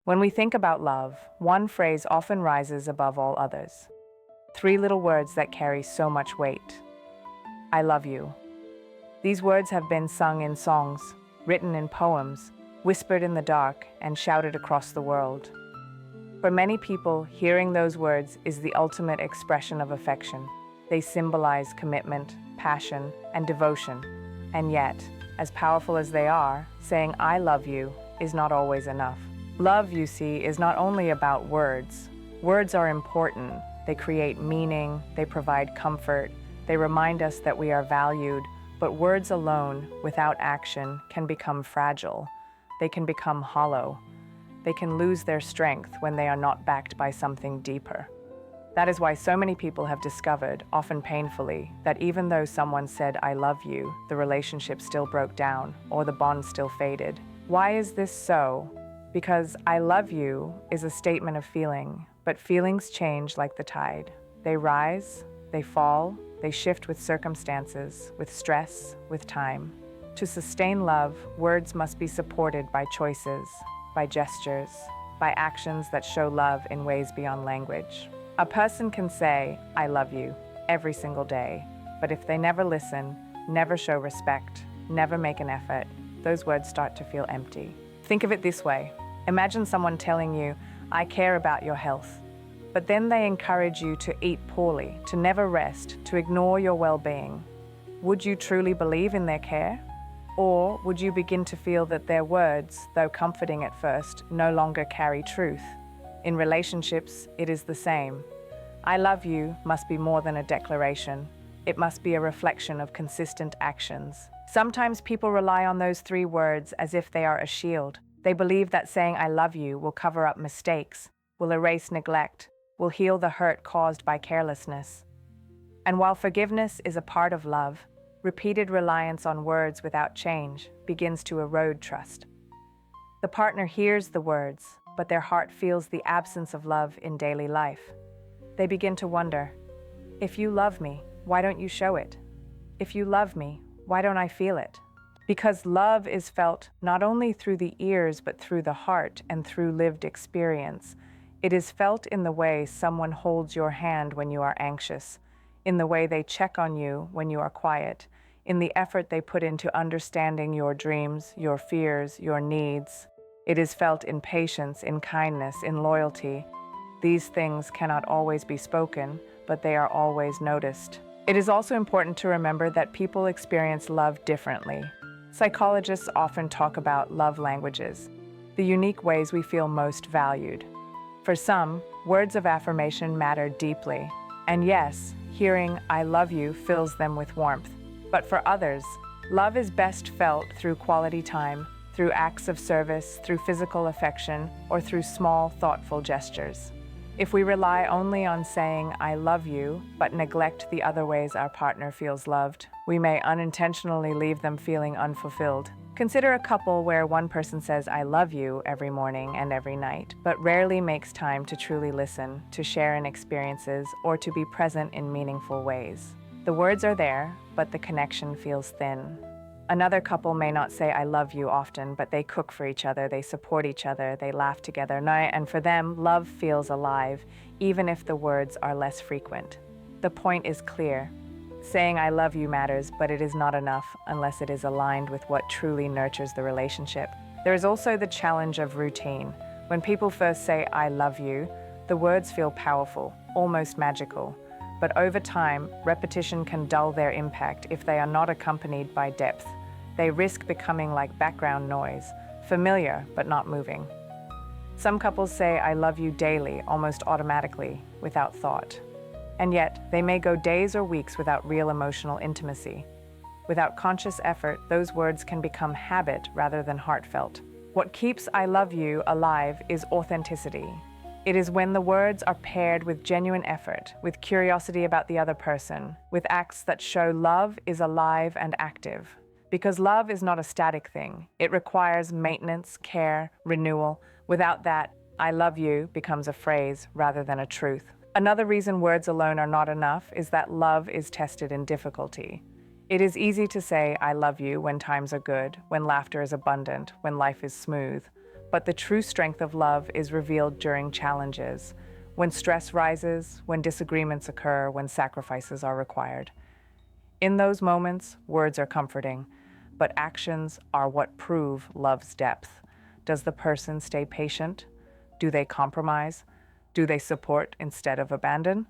When we think about love, one phrase often rises above all others. Three little words that carry so much weight. I love you. These words have been sung in songs, written in poems, whispered in the dark, and shouted across the world. For many people, hearing those words is the ultimate expression of affection. They symbolize commitment, passion, and devotion. And yet, as powerful as they are, saying I love you is not always enough. Love, you see, is not only about words. Words are important. They create meaning, they provide comfort, they remind us that we are valued, but words alone, without action, can become fragile. They can become hollow. They can lose their strength when they are not backed by something deeper. That is why so many people have discovered, often painfully, that even though someone said, I love you, the relationship still broke down, or the bond still faded. Why is this so? Because I love you is a statement of feeling, but feelings change like the tide. They rise, they fall, they shift with circumstances, with stress, with time. To sustain love, words must be supported by choices, by gestures, by actions that show love in ways beyond language. A person can say, I love you, every single day, but if they never listen, never show respect, never make an effort, those words start to feel empty. Think of it this way. Imagine someone telling you, I care about your health, but then they encourage you to eat poorly, to never rest, to ignore your well-being. Would you truly believe in their care? Or would you begin to feel that their words, though comforting at first, no longer carry truth? In relationships, it is the same. I love you must be more than a declaration. It must be a reflection of consistent actions. Sometimes people rely on those three words as if they are a shield. They believe that saying I love you will cover up mistakes, will erase neglect, will heal the hurt caused by carelessness. And while forgiveness is a part of love, repeated reliance on words without change begins to erode trust. The partner hears the words, but their heart feels the absence of love in daily life. They begin to wonder, if you love me, why don't you show it? If you love me, why don't I feel it? Because love is felt not only through the ears but through the heart and through lived experience. It is felt in the way someone holds your hand when you are anxious, in the way they check on you when you are quiet, in the effort they put into understanding your dreams, your fears, your needs. It is felt in patience, in kindness, in loyalty. These things cannot always be spoken, but they are always noticed. It is also important to remember that people experience love differently. Psychologists often talk about love languages, the unique ways we feel most valued. For some, words of affirmation matter deeply. And yes, hearing I love you fills them with warmth. But for others, love is best felt through quality time, through acts of service, through physical affection, or through small, thoughtful gestures. If we rely only on saying I love you, but neglect the other ways our partner feels loved, we may unintentionally leave them feeling unfulfilled. Consider a couple where one person says I love you every morning and every night, but rarely makes time to truly listen, to share in experiences, or to be present in meaningful ways. The words are there, but the connection feels thin. Another couple may not say I love you often, but they cook for each other, they support each other, they laugh together, and for them, love feels alive, even if the words are less frequent. The point is clear. Saying I love you matters, but it is not enough unless it is aligned with what truly nurtures the relationship. There is also the challenge of routine. When people first say I love you, the words feel powerful, almost magical. But over time, repetition can dull their impact if they are not accompanied by depth. They risk becoming like background noise, familiar but not moving. Some couples say I love you daily, almost automatically, without thought. And yet, they may go days or weeks without real emotional intimacy. Without conscious effort, those words can become habit rather than heartfelt. What keeps I love you alive is authenticity. It is when the words are paired with genuine effort, with curiosity about the other person, with acts that show love is alive and active. Because love is not a static thing. It requires maintenance, care, renewal. Without that, I love you becomes a phrase rather than a truth. Another reason words alone are not enough is that love is tested in difficulty. It is easy to say I love you when times are good, when laughter is abundant, when life is smooth. But the true strength of love is revealed during challenges, when stress rises, when disagreements occur, when sacrifices are required. In those moments, words are comforting, but actions are what prove love's depth. Does the person stay patient? Do they compromise? Do they support instead of abandon?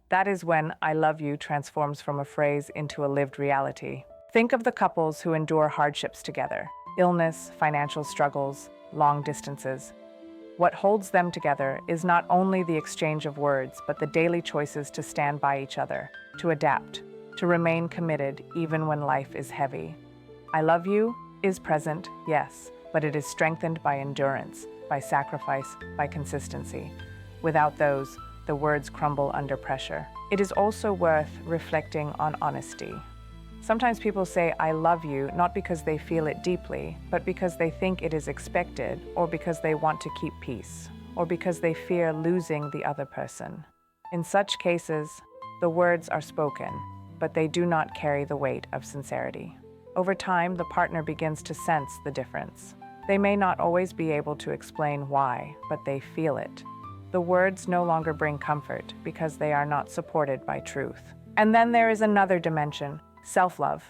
That is when I love you transforms from a phrase into a lived reality. Think of the couples who endure hardships together: illness, financial struggles, long distances. What holds them together is not only the exchange of words, but the daily choices to stand by each other, to adapt, to remain committed even when life is heavy. I love you is present, yes, but it is strengthened by endurance, by sacrifice, by consistency. Without those, the words crumble under pressure. It is also worth reflecting on honesty. Sometimes people say, I love you, not because they feel it deeply, but because they think it is expected, or because they want to keep peace, or because they fear losing the other person. In such cases, the words are spoken, but they do not carry the weight of sincerity. Over time, the partner begins to sense the difference. They may not always be able to explain why, but they feel it. The words no longer bring comfort because they are not supported by truth. And then there is another dimension: self-love.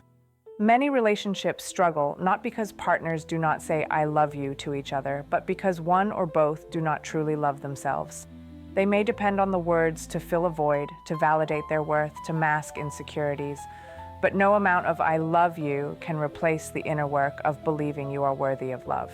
Many relationships struggle not because partners do not say I love you to each other, but because one or both do not truly love themselves. They may depend on the words to fill a void, to validate their worth, to mask insecurities, but no amount of I love you can replace the inner work of believing you are worthy of love.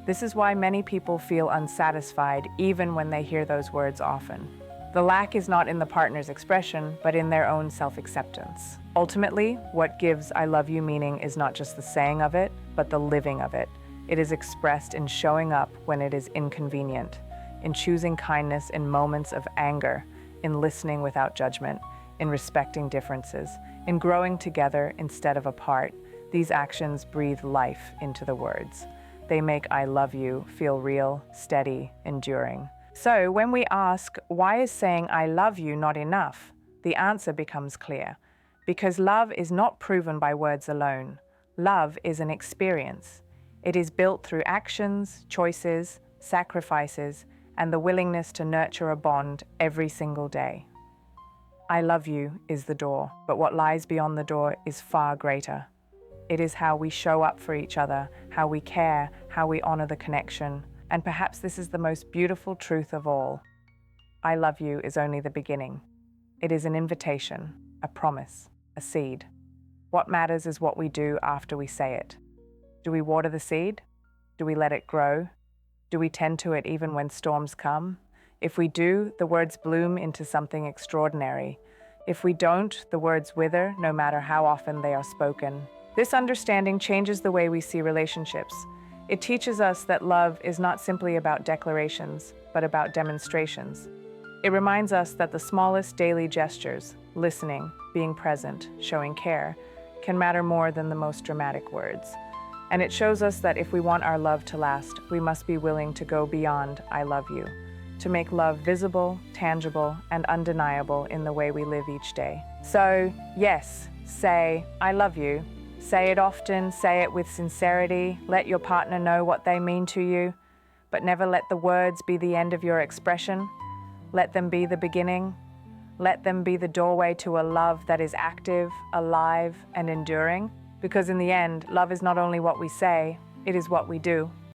This is why many people feel unsatisfied even when they hear those words often. The lack is not in the partner's expression, but in their own self-acceptance. Ultimately, what gives I love you meaning is not just the saying of it, but the living of it. It is expressed in showing up when it is inconvenient, in choosing kindness in moments of anger, in listening without judgment, in respecting differences, in growing together instead of apart. These actions breathe life into the words. They make I love you feel real, steady, enduring. So when we ask, why is saying I love you not enough? The answer becomes clear. Because love is not proven by words alone. Love is an experience. It is built through actions, choices, sacrifices, and the willingness to nurture a bond every single day. I love you is the door, but what lies beyond the door is far greater. It is how we show up for each other, how we care, how we honor the connection. And perhaps this is the most beautiful truth of all. I love you is only the beginning. It is an invitation, a promise, a seed. What matters is what we do after we say it. Do we water the seed? Do we let it grow? Do we tend to it even when storms come? If we do, the words bloom into something extraordinary. If we don't, the words wither, no matter how often they are spoken. This understanding changes the way we see relationships. It teaches us that love is not simply about declarations, but about demonstrations. It reminds us that the smallest daily gestures, listening, being present, showing care, can matter more than the most dramatic words. And it shows us that if we want our love to last, we must be willing to go beyond I love you, to make love visible, tangible, and undeniable in the way we live each day. So, yes, say I love you. Say it often, say it with sincerity, let your partner know what they mean to you, but never let the words be the end of your expression. Let them be the beginning. Let them be the doorway to a love that is active, alive, and enduring. Because in the end, love is not only what we say, it is what we do.